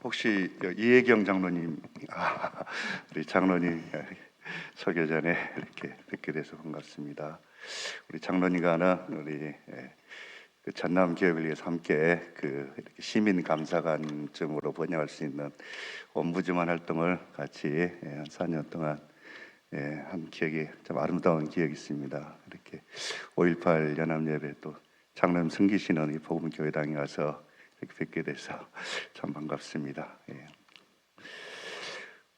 혹시 이혜경 장로님, 우리 장로님 설교 전에 이렇게 뵙게 돼서 반갑습니다. 우리 장로님과는 우리 그 전남 교육을 위해서 함께 이렇게 시민 감사관쯤으로 번역할 수 있는 ombudsman 활동을 같이 한 4년 동안 한 기억이 좀 아름다운 기억이 있습니다. 이렇게 5.18 연합예배 또 장로님 섬기시는 이 복음교회당에 와서 이렇게 뵙게 돼서 참 반갑습니다.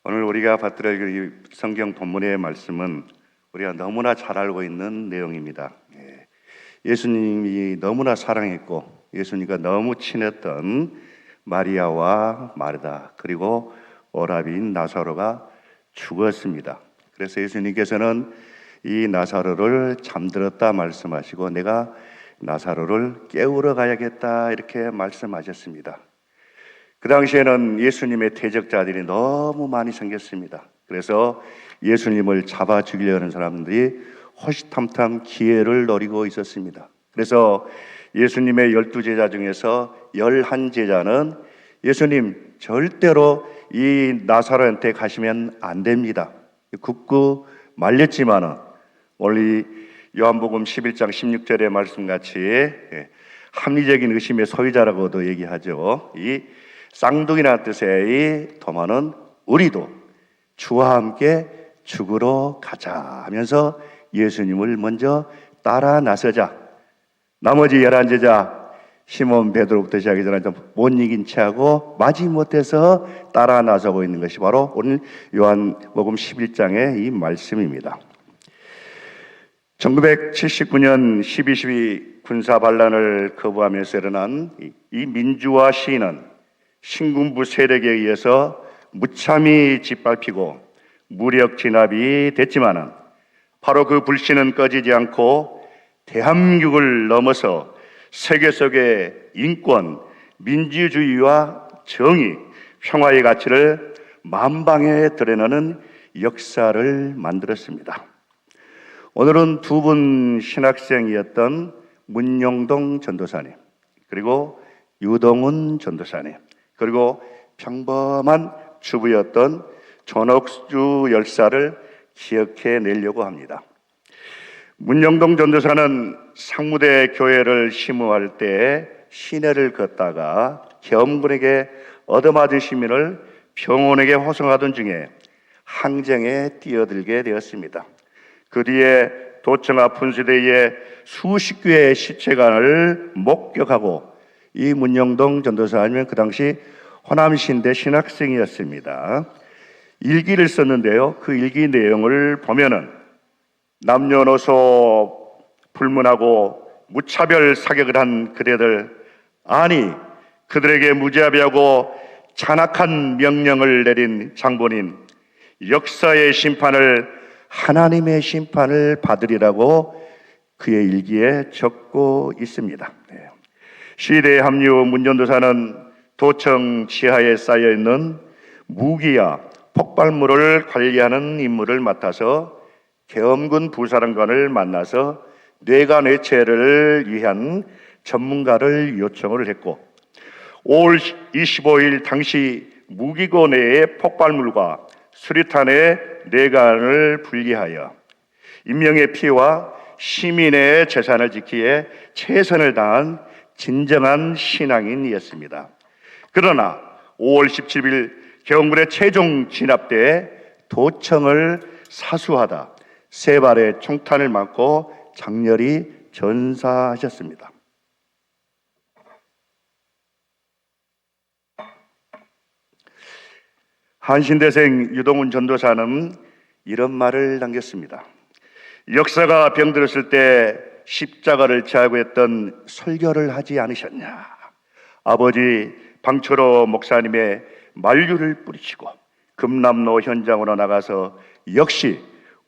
오늘 우리가 받들을 이 성경 본문의 말씀은 우리가 너무나 잘 알고 있는 내용입니다. 예수님이 너무나 사랑했고 예수님과 너무 친했던 마리아와 마르다 그리고 오라비인 나사로가 죽었습니다. 그래서 예수님께서는 이 나사로를 잠들었다 말씀하시고 내가 나사로를 깨우러 가야겠다 이렇게 말씀하셨습니다. 그 당시에는 예수님의 대적자들이 너무 많이 생겼습니다. 그래서 예수님을 잡아 죽이려는 사람들이 호시탐탐 기회를 노리고 있었습니다. 그래서 예수님의 12제자 중에서 11제자는 예수님 절대로 이 나사로한테 가시면 안 됩니다. 굳고 말렸지만은 원래 요한복음 11장 16절의 말씀같이 합리적인 의심의 소유자라고도 얘기하죠. 이 쌍둥이라는 뜻의 이 도마는 우리도 주와 함께 죽으러 가자 하면서 예수님을 먼저 따라 나서자 나머지 11제자 시몬 베드로부터 시작해서 못 이긴 채하고 마지못해서 따라 나서고 있는 것이 바로 오늘 요한복음 11장의 이 말씀입니다. 1979년 12.12 군사반란을 거부하면서 일어난 이 민주화 시위는 신군부 세력에 의해서 무참히 짓밟히고 무력 진압이 됐지만은 바로 그 불씨는 꺼지지 않고 대한민국을 넘어서 세계 속의 인권, 민주주의와 정의, 평화의 가치를 만방에 드러내는 역사를 만들었습니다. 오늘은 두 분 신학생이었던 문용동 전도사님 그리고 유동훈 전도사님 그리고 평범한 주부였던 전옥주 열사를 기억해 내려고 합니다. 문용동 전도사는 상무대 교회를 심호할 때 시내를 걷다가 계엄군에게 얻어맞은 시민을 병원에게 호송하던 중에 항쟁에 뛰어들게 되었습니다. 그 뒤에 도청아 분수대에 수십 개의 시체관을 목격하고 이 문용동 전도사님은 그 당시 호남신대 신학생이었습니다. 일기를 썼는데요. 그 일기 내용을 보면은 남녀노소 불문하고 무차별 사격을 한 그대들, 아니 그들에게 무자비하고 잔악한 명령을 내린 장본인, 역사의 심판을 하나님의 심판을 받으리라고 그의 일기에 적고 있습니다. 시대에 합류 문전도사는 도청 지하에 쌓여있는 무기와 폭발물을 관리하는 임무를 맡아서 계엄군 부사령관을 만나서 뇌관외체를 위한 전문가를 요청을 했고 5월 25일 당시 무기고 내의 폭발물과 수류탄의 뇌관을 분리하여 인명의 피해와 시민의 재산을 지키기에 최선을 다한 진정한 신앙인이었습니다. 그러나 5월 17일 계엄군의 최종 진압 때 도청을 사수하다 세 발의 총탄을 맞고 장렬히 전사하셨습니다. 한신대생 유동훈 전도사는 이런 말을 남겼습니다. 역사가 병들었을 때 십자가를 지하고 했던 설교를 하지 않으셨냐? 아버지 방철호 목사님의 만류를 뿌리치고 금남로 현장으로 나가서 역시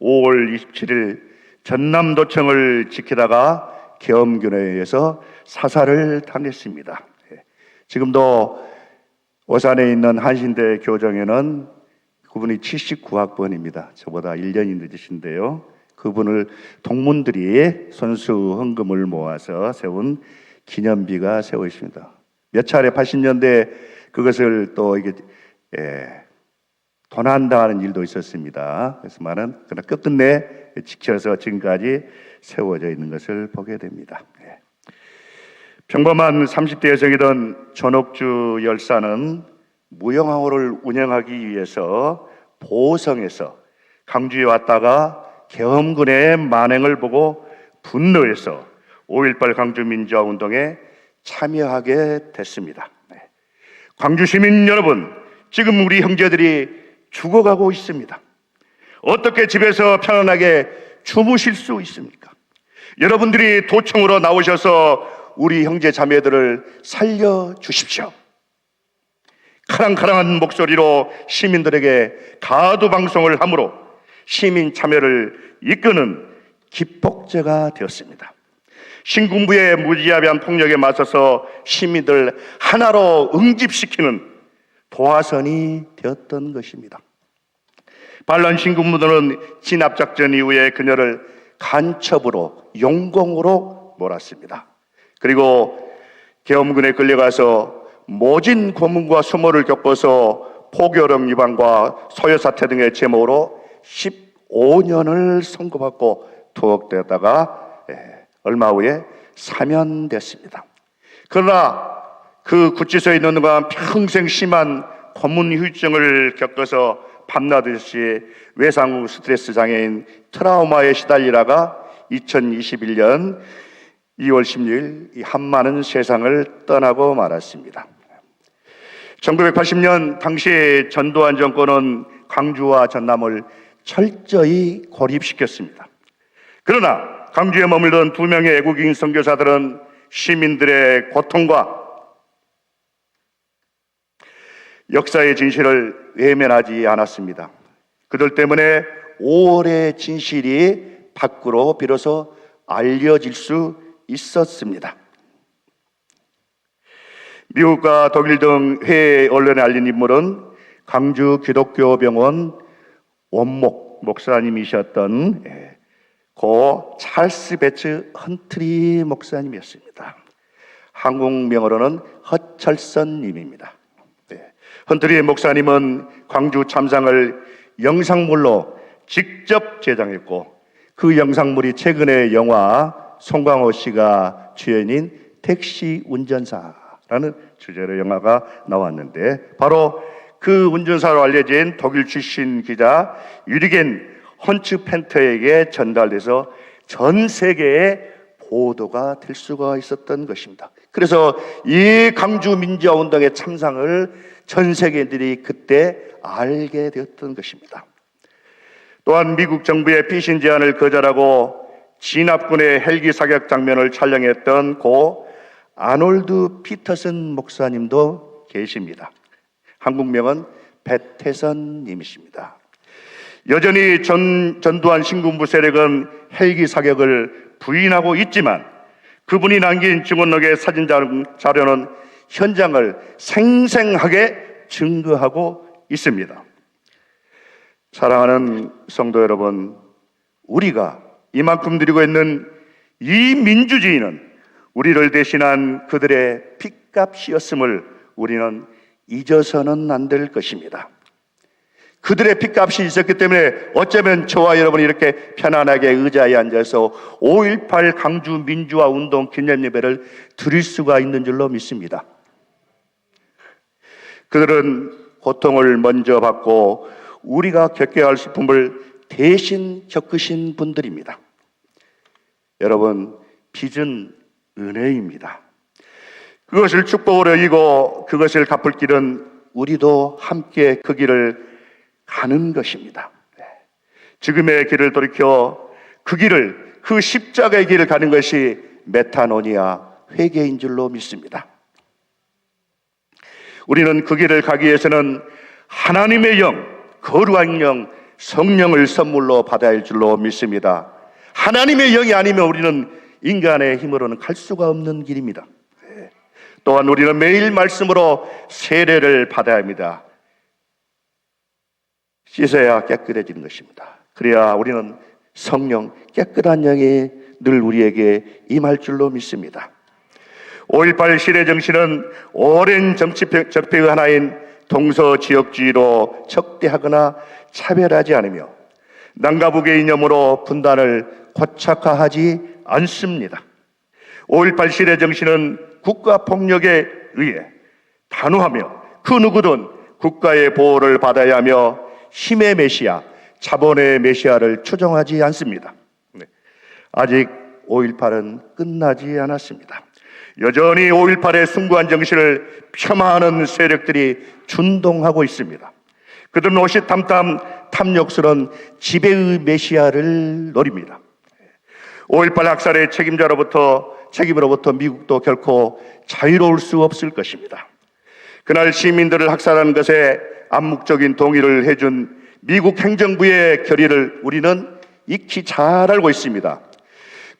5월 27일 전남도청을 지키다가 계엄군에 의해서 사살을 당했습니다. 지금도 오산에 있는 한신대 교정에는 그분이 79학번입니다. 저보다 1년이 늦으신데요. 그분을 동문들이 선수 헌금을 모아서 세운 기념비가 세워 있습니다. 몇 차례 80년대 그것을 또 이게 도난당하는 일도 있었습니다. 그래서만은 그러나 끝끝내 지켜서 지금까지 세워져 있는 것을 보게 됩니다. 평범한 30대 여성이던 전옥주 열사는 무형항호를 운영하기 위해서 보성에서 강주에 왔다가 계엄군의 만행을 보고 분노해서 5.18 강주민주화운동에 참여하게 됐습니다. 광주 시민 여러분, 지금 우리 형제들이 죽어가고 있습니다. 어떻게 집에서 편안하게 주무실 수 있습니까? 여러분들이 도청으로 나오셔서 우리 형제 자매들을 살려주십시오. 카랑카랑한 목소리로 시민들에게 가두방송을 함으로 시민 참여를 이끄는 기폭제가 되었습니다. 신군부의 무지합의한 폭력에 맞서서 시민들 하나로 응집시키는 도화선이 되었던 것입니다. 반란 신군부들은 진압작전 이후에 그녀를 간첩으로 용공으로 몰았습니다. 그리고 계엄군에 끌려가서 모진 고문과 수모를 겪어서 포교령 위반과 소요사퇴 등의 제목으로 15년을 선고받고 투옥되었다가 얼마 후에 사면됐습니다. 그러나 그 구치소에 있는 동안 평생 심한 고문 후유증을 겪어서 밤낮없이 외상 후 스트레스 장애인 트라우마에 시달리다가 2021년 2월 16일 이 한마는 세상을 떠나고 말았습니다. 1980년 당시 전두환 정권은 광주와 전남을 철저히 고립시켰습니다. 그러나 광주에 머물던 2명의 애국인 선교사들은 시민들의 고통과 역사의 진실을 외면하지 않았습니다. 그들 때문에 5월의 진실이 밖으로 비로소 알려질 수 있었습니다. 미국과 독일 등 해외 언론에 알린 인물은 광주 기독교 병원 원목 목사님이셨던 고 찰스 베츠 헌트리 목사님이었습니다. 한국 명어로는 허철선님입니다. 헌트리 목사님은 광주 참상을 영상물로 직접 제작했고 그 영상물이 최근에 영화 송강호 씨가 주연인 택시 운전사라는 주제로 영화가 나왔는데 바로 그 운전사로 알려진 독일 출신 기자 유리겐 헌츠펜터에게 전달돼서 전 세계에 보도가 될 수가 있었던 것입니다. 그래서 이 광주 민주화 운동의 참상을 전 세계인들이 그때 알게 되었던 것입니다. 또한 미국 정부의 피신 제안을 거절하고 진압군의 헬기 사격 장면을 촬영했던 고 아놀드 피터슨 목사님도 계십니다. 한국명은 배태선님이십니다. 여전히 전두환 신군부 세력은 헬기 사격을 부인하고 있지만 그분이 남긴 증언록의 사진 자료는 현장을 생생하게 증거하고 있습니다. 사랑하는 성도 여러분, 우리가 이만큼 드리고 있는 이 민주주의는 우리를 대신한 그들의 핏값이었음을 우리는 잊어서는 안 될 것입니다. 그들의 핏값이 있었기 때문에 어쩌면 저와 여러분이 이렇게 편안하게 의자에 앉아서 5.18 강주 민주화 운동 기념 예배를 드릴 수가 있는 줄로 믿습니다. 그들은 고통을 먼저 받고 우리가 겪어야 할 슬픔을 대신 겪으신 분들입니다. 여러분, 빚은 은혜입니다. 그것을 축복으로 여기고 그것을 갚을 길은 우리도 함께 그 길을 가는 것입니다. 지금의 길을 돌이켜 그 길을, 그 십자가의 길을 가는 것이 메타노니아 회개인 줄로 믿습니다. 우리는 그 길을 가기 위해서는 하나님의 영, 거룩한 영, 성령을 선물로 받아야 할 줄로 믿습니다. 하나님의 영이 아니면 우리는 인간의 힘으로는 갈 수가 없는 길입니다. 또한 우리는 매일 말씀으로 세례를 받아야 합니다. 씻어야 깨끗해지는 것입니다. 그래야 우리는 성령, 깨끗한 영이 늘 우리에게 임할 줄로 믿습니다. 5.18 시대 정신은 오랜 정치 적폐의 하나인 동서지역주의로 적대하거나 차별하지 않으며 남과 북의 이념으로 분단을 고착화하지 않습니다. 5.18 시대 정신은 국가폭력에 의해 단호하며 그 누구든 국가의 보호를 받아야 하며 힘의 메시아, 자본의 메시아를 추종하지 않습니다. 아직 5.18은 끝나지 않았습니다. 여전히 5.18의 숭고한 정신을 폄하하는 세력들이 준동하고 있습니다. 그들은 호시탐탐 탐욕스러운 지배의 메시아를 노립니다. 5.18 학살의 책임으로부터 미국도 결코 자유로울 수 없을 것입니다. 그날 시민들을 학살하는 것에 암묵적인 동의를 해준 미국 행정부의 결의를 우리는 익히 잘 알고 있습니다.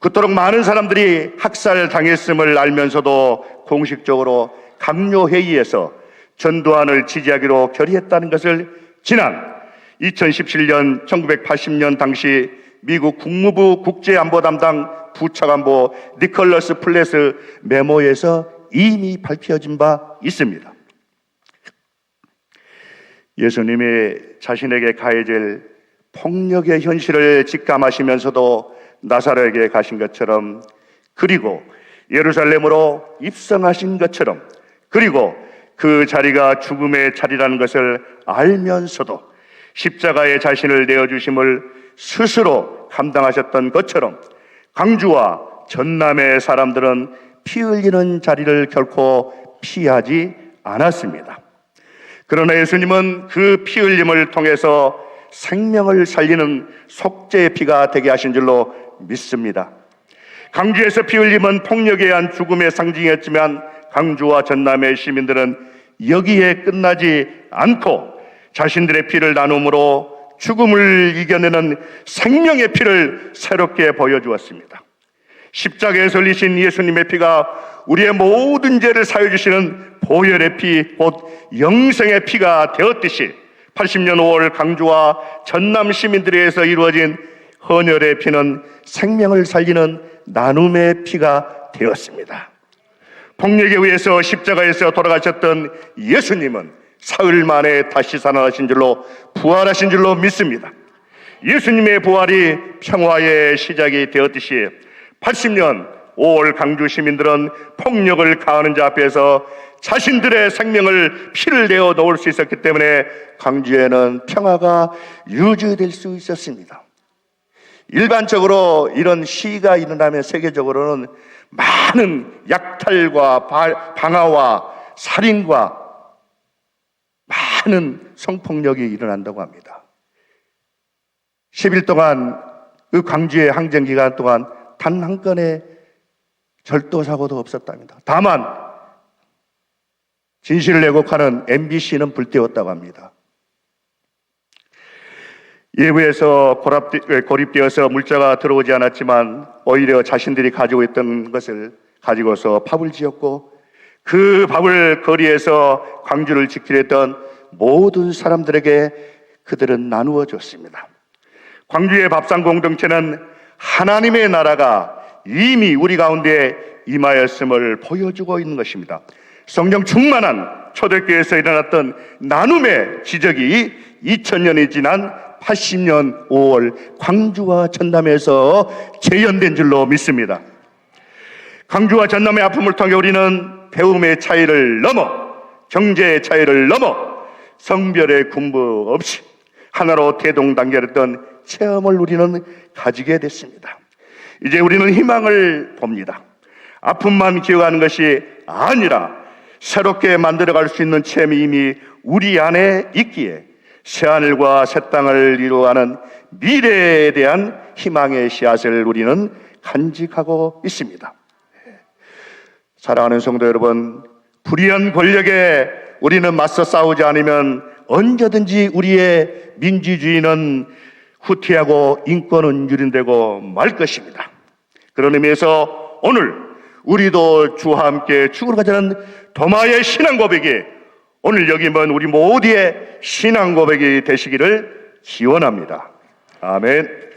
그토록 많은 사람들이 학살당했음을 알면서도 공식적으로 강요회의에서 전두환을 지지하기로 결의했다는 것을 지난 2017년 1980년 당시 미국 국무부 국제안보 담당 부차관보 니콜러스 플레스 메모에서 이미 밝혀진 바 있습니다. 예수님이 자신에게 가해질 폭력의 현실을 직감하시면서도 나사로에게 가신 것처럼, 그리고 예루살렘으로 입성하신 것처럼, 그리고 그 자리가 죽음의 자리라는 것을 알면서도 십자가에 자신을 내어주심을 스스로 감당하셨던 것처럼 광주와 전남의 사람들은 피 흘리는 자리를 결코 피하지 않았습니다. 그러나 예수님은 그 피 흘림을 통해서 생명을 살리는 속죄의 피가 되게 하신 줄로 믿습니다. 광주에서 피 흘림은 폭력에 의한 죽음의 상징이었지만 광주와 전남의 시민들은 여기에 끝나지 않고 자신들의 피를 나눔으로 죽음을 이겨내는 생명의 피를 새롭게 보여주었습니다. 십자가에서 흘리신 예수님의 피가 우리의 모든 죄를 사해 주시는 보혈의 피, 곧 영생의 피가 되었듯이 80년 5월 광주와 전남 시민들에 의해서 이루어진 헌혈의 피는 생명을 살리는 나눔의 피가 되었습니다. 폭력에 의해서 십자가에서 돌아가셨던 예수님은 사흘 만에 다시 살아나신 줄로, 부활하신 줄로 믿습니다. 예수님의 부활이 평화의 시작이 되었듯이 80년 5월 광주 시민들은 폭력을 가하는 자 앞에서 자신들의 생명을 피를 내어 놓을 수 있었기 때문에 광주에는 평화가 유지될 수 있었습니다. 일반적으로 이런 시위가 일어나면 세계적으로는 많은 약탈과 방화와 살인과 많은 성폭력이 일어난다고 합니다. 10일 동안 그 광주의 항쟁 기간 동안 단 한 건의 절도 사고도 없었답니다. 다만 진실을 왜곡하는 MBC는 불태웠다고 합니다. 예부에서 고립되어서 물자가 들어오지 않았지만 오히려 자신들이 가지고 있던 것을 가지고서 밥을 지었고, 그 밥을 거리에서 광주를 지키려 했던 모든 사람들에게 그들은 나누어 줬습니다. 광주의 밥상 공동체는 하나님의 나라가 이미 우리 가운데 임하였음을 보여주고 있는 것입니다. 성령 충만한 초대교회에서 일어났던 나눔의 기적이 2000년이 지난 80년 5월 광주와 전남에서 재현된 줄로 믿습니다. 광주와 전남의 아픔을 통해 우리는 배움의 차이를 넘어, 경제의 차이를 넘어 성별의 군부 없이 하나로 대동단결했던 체험을 우리는 가지게 됐습니다. 이제 우리는 희망을 봅니다. 아픔만 기억하는 것이 아니라 새롭게 만들어갈 수 있는 체험이 이미 우리 안에 있기에 새하늘과 새 땅을 이루어가는 미래에 대한 희망의 씨앗을 우리는 간직하고 있습니다. 사랑하는 성도 여러분, 불의한 권력에 우리는 맞서 싸우지 않으면 언제든지 우리의 민주주의는 후퇴하고 인권은 유린되고 말 것입니다. 그런 의미에서 오늘 우리도 주와 함께 죽으러 가자는 도마의 신앙 고백이 오늘 여기 먼 우리 모두의 신앙 고백이 되시기를 기원합니다. 아멘.